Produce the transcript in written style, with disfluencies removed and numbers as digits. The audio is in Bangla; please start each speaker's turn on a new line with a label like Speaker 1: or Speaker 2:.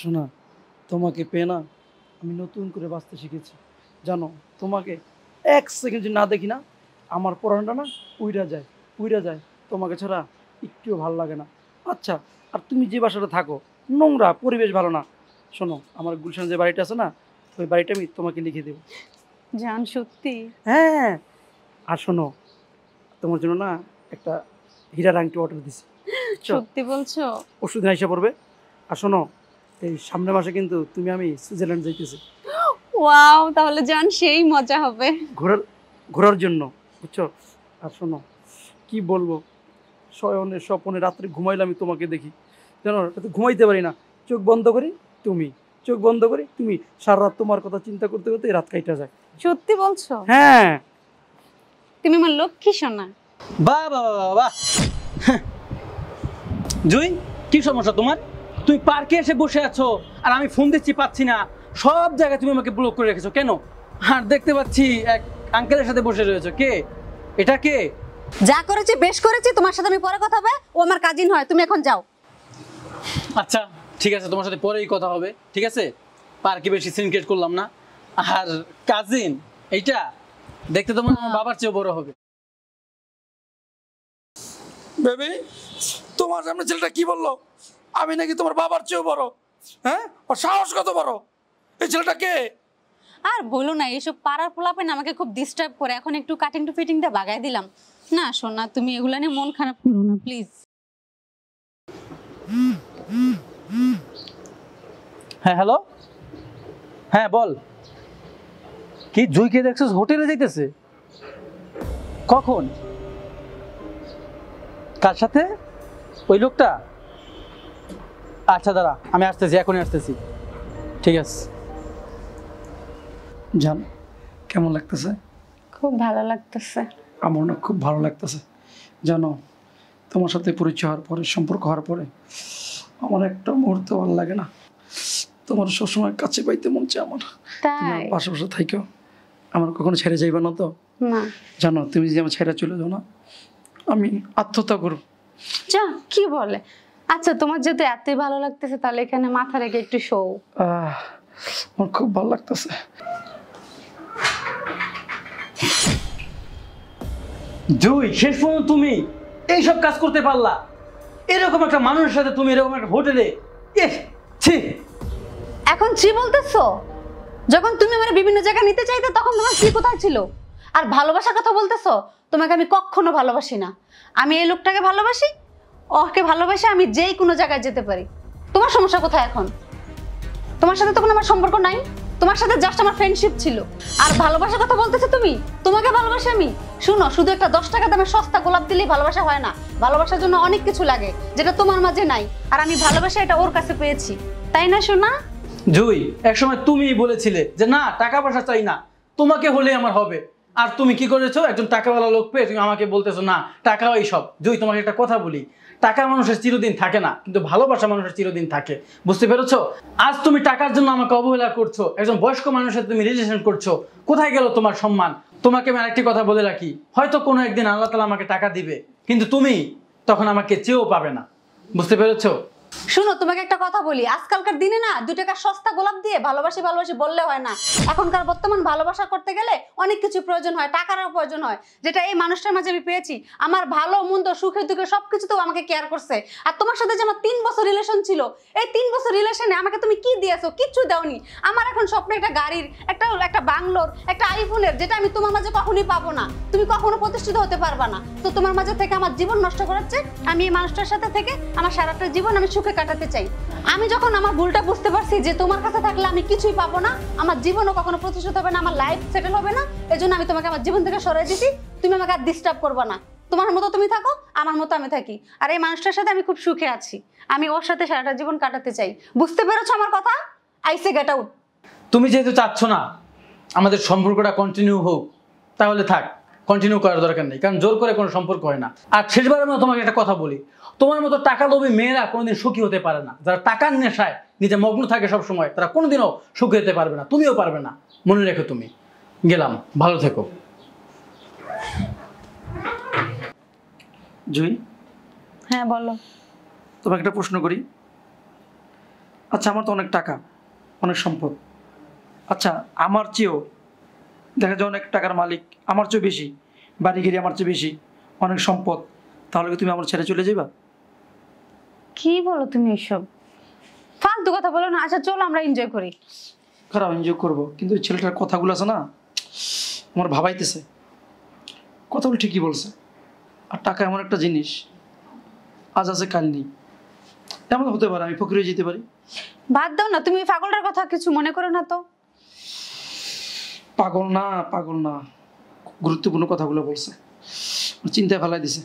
Speaker 1: শোনা, তোমাকে পেয়ে না আমি নতুন করে বাঁচতে শিখেছি। জানো, তোমাকে এক সেকেন্ড যদি না দেখি না, আমার পড়ানোটা না উইরা যায়। তোমাকে ছাড়া একটুও ভালো লাগে না। আচ্ছা, আর তুমি যে বাসাটা থাকো, নোংরা পরিবেশ ভালো না। শোনো, আমার গুলশান যে বাড়িটা আছে না, ওই বাড়িটা আমি তোমাকে লিখে দেবো।
Speaker 2: জান সত্যি?
Speaker 1: হ্যাঁ, আর শোনো, তোমার জন্য না একটা হীরার আংটি অর্ডার দিছি।
Speaker 2: সত্যি বলছো?
Speaker 1: ওষুধ আইসা পড়বে। আর শোনো, এই সামনের মাসে কিন্তু তুমি আমি সুইজারল্যান্ড যাইতেছি
Speaker 2: ওয়াও, তাহলে জান সেই মজা হবে।
Speaker 1: ঘোরার জন্য, বুঝছো? আর শোনো, কি বলবো, শয়নে স্বপনে রাত্রে ঘুমাইলে আমি তোমাকে দেখি, জানো, রাতে ঘুমাইতে পারি না। চোখ বন্ধ করি তুমি, চোখ বন্ধ করি তুমি, সারা রাত তোমার কথা চিন্তা করতে করতে রাত কাইটা যায়।
Speaker 2: সত্যি বলছো?
Speaker 1: হ্যাঁ।
Speaker 2: তুমি আমার লক্ষ্মী সোনা।
Speaker 3: বাহ বাহ বাহ বাহ। জুই, কি সমস্যা তোমার? তুমি পার্কে এসে বসে আছো আর আমি ফোন দিচ্ছি পাচ্ছি না, সব জায়গায় তুমি আমাকে ব্লক করে রেখেছো কেন? আর দেখতে পাচ্ছি এক আঙ্কেলের সাথে বসে রয়েছো, কে এটা? কে?
Speaker 2: যা করেছি বেশ করেছি, তোমার সাথে আমি পরে কথা হবে। ও আমার কাজিন হয়, তুমি এখন যাও।
Speaker 3: আচ্ছা ঠিক আছে, তোমার সাথে পরেই কথা হবে, ঠিক আছে? পার্কে বেশি সিন ক্রিয়েট করলাম না। আর কাজিন এইটা দেখতে তোমার বাবার চেয়েও বড় হবে।
Speaker 1: বেবি, তোমার সামনে ছেলেটা কি বললো? আমি নাকি তোমার বাবার চেয়েও বড়? হ্যাঁ, ওর সাহস কত বড়? এই ছেলেটা কে?
Speaker 2: আর বলো না, এইসব পাড়ার পোলাপেন আমাকে খুব ডিস্টার্ব করে। এখন একটু কাটিং টু ফিটিং দিয়ে বাগাই দিলাম। না সোনা, তুমি এগুলা নিয়ে মন খারাপ করো না প্লিজ।
Speaker 3: হ্যাঁ হ্যালো, হ্যাঁ বল। কি জুইকে দেখছিস হোটেলে যাইতেছে? কখন? কার সাথে? ওই লোকটা? আচ্ছা দাঁড়া, আমি আসতেছি, এখনই আসতেছি। ঠিক আছে।
Speaker 1: জান, কেমন লাগতেছে?
Speaker 2: খুব ভালো লাগতেছে।
Speaker 1: আমার না খুব ভালো লাগতেছে। জানো, তোমার সাথে পরিচয় হওয়ার পরে, সম্পর্ক হওয়ার পরে আমার একটা মুহূর্ত ভালো লাগে না। তোমার সবসময় কাছে পাইতে মন চায় আমার।
Speaker 2: তাই?
Speaker 1: পাশাপাশি থাইকো, আমার কখনো ছেড়ে যাইবা না তো?
Speaker 2: না।
Speaker 1: জানো, তুমি যদি আমার ছেড়ে চলে যাও না, আমি আত্মহত্যা করব।
Speaker 2: যা, কি বলে? আচ্ছা, তোমার যেহেতু এতই ভালো লাগতেছে, তাহলে এখানে মাথা রেখে একটু শো।
Speaker 1: আমার খুব ভালো লাগতেছে।
Speaker 3: জুই, শেষ পর্যন্ত তুমি এইসব কাজ করতে পারলা? এরকম একটা মানুষের সাথে তুমি এরকম একটা হোটেলে? ছি।
Speaker 2: এখন ছি বলতেছো? যখন তুমি আমার বিভিন্ন জায়গায় নিতে চাইতে তখন তোমার কি কোথায় ছিল? আর ভালোবাসার কথা বলতেছো? তোমাকে আমি কখনো ভালোবাসি না। আমি এই লোকটাকে ভালোবাসি, ওকে ভালোবাসি, আমি যেই কোনো জায়গায় যেতে পারি। তোমার সমস্যা কোথায় এখন? তোমার সাথে তো কোনো আমার সম্পর্ক নাই। তোমার সাথে জাস্ট আমার ফ্রেন্ডশিপ ছিল। আর ভালোবাসার কথা বলতেছো তুমি? তোমাকে ভালোবাসি আমি? শুনো, শুধু একটা 10 টাকা দামের সস্তা গোলাপ দিলেই ভালোবাসা হয় না। ভালোবাসার জন্য অনেক কিছু লাগে, যেটা তোমার মাঝে নাই। আর আমি ভালোবাসা এটা ওর কাছে পেয়েছি, তাই না সোনা?
Speaker 3: জুই, একসময় তুমিই বলেছিলে যে না, টাকা পয়সা চাই না, তোমাকে হলে আমার হবে। আর তুমি কি করেছো? একজন টাকাওয়ালা লোক পেয়ে তুমি আমাকে বলতেছো না, টাকা এইসব। জুই, তোমাকে একটা কথা বলি, টাকা মানুষের চিরদিন থাকে না, কিন্তু ভালোবাসা মানুষের চিরদিন থাকে। বুঝতে পেরেছো? আজ তুমি টাকার জন্য আমাকে অবহেলা করছো, একজন বয়স্ক মানুষের সাথে তুমি রিলেশন করছো। কোথায় গেল তোমার সম্মান? তোমাকে আমি আরেকটি কথা বলে রাখি, হয়তো কোনো একদিন আল্লাহ তাআলা আমাকে টাকা দিবে, কিন্তু তুমি তখন আমাকে চেয়েও পাবে না। বুঝতে পেরেছো?
Speaker 2: শুনো, তোমাকে একটা কথা বলি, আজকালকার দিনে না 2 টাকা সস্তা গোলাপ দিয়ে ভালোবাসি ভালোবাসি বললে হয় না। এখনকার বর্তমান ভালোবাসা করতে গেলে অনেক কিছু প্রয়োজন হয়, টাকারও প্রয়োজন হয়, যেটা এই মানুষটার মাঝে আমি পেয়েছি। আমার ভালো মন্দ সুখে দুঃখে সবকিছুতেও আমাকে কেয়ার করছে। আর তোমার সাথে যে আমার 3 বছর রিলেশন ছিল, এই 3 বছর রিলেশনে আমাকে তুমি কি দিয়েছো? কিচ্ছু দাওনি। আমার এখন স্বপ্ন একটা গাড়ির, একটা বাংলোর, একটা আইফোনের, যেটা আমি তোমার মাঝে কখনোই পাবো না। তুমি কখনো প্রতিষ্ঠিত হতে পারবা না। তো তোমার মাঝে থেকে আমার জীবন নষ্ট করাচ্ছে, আমি এই মানুষটার সাথে থেকে আমার সারাটা জীবন আমি সুখে কাটাতে চাই। আমি যখন আমার ভুলটা বুঝতে পারছি যে তোমার কাছে থাকলে আমি কিছুই পাবো না, আমার জীবনও কখনো প্রতিষ্ঠিত হবে না, আমার লাইফ সেটেল হবে না, এজন্য আমি তোমাকে আমার জীবন থেকে সরিয়ে দিছি। তুমি আমাকে আর ডিস্টার্ব করবে না। তোমার মতো তুমি থাকো, আমার মতো আমি থাকি। আর এই মানুষটার সাথে আমি খুব সুখে আছি, আমি ওর সাথে সারাটা জীবন কাটাতে চাই। বুঝতে পেরেছো আমার কথা? I say get out.
Speaker 3: তুমি যেহেতু চাচ্ছ না আমাদের সম্পর্কটা কন্টিনিউ হোক, তাহলে থাক, কন্টিনিউ করার দরকার নেই, কারণ জোর করে কোনো সম্পর্ক হয় না। আর শেষবারের মতো তোমাকে একটা কথা বলি, তোমার মতো টাকা লোভী মেয়েরা কোনোদিন সুখী হতে পারে না। যারা টাকার নেশায় নিজে মগ্ন থাকে সব সময়, তারা কোনোদিনও সুখী হতে পারবে না, তুমিও পারবে না। মনে রেখো তুমি। গেলাম, ভালো থেকো।
Speaker 1: জুই,
Speaker 2: হ্যাঁ বলো।
Speaker 1: তোমাকে একটা প্রশ্ন করি, আচ্ছা আমার তো অনেক টাকা, অনেক সম্পদ। আচ্ছা আমার চেয়েও দেখা যায় অনেক টাকার মালিক আমার চেয়েও বেশি, বাড়ি গাড়ি আমার চেয়ে বেশি, অনেক সম্পদ, তাহলে কি তুমি আমার ছেড়ে চলে যাবা?
Speaker 2: কি বলো তুমি এসব? ফালতু কথা বলো না। আচ্ছা চলো আমরা এনজয় করি।
Speaker 1: খারাপ এনজয় করবো, কিন্তু ওই ছেলেটার কথাগুলো আছে না আমার ভাবাইতেছে। কথাগুলো ঠিকই বলছে। আর টাকা এমন একটা জিনিস, আজ আছে কাল নেই। এমন হতে পারে আমি ফকির হয়ে যেতে পারি।
Speaker 2: বাদ দাও না, তুমি পাগলটার কথা কিছু মনে করো না তো।
Speaker 1: পাগল না, পাগল না, গুরুত্বপূর্ণ কথাগুলো বলছে, চিন্তায় ফেলাই দিছে।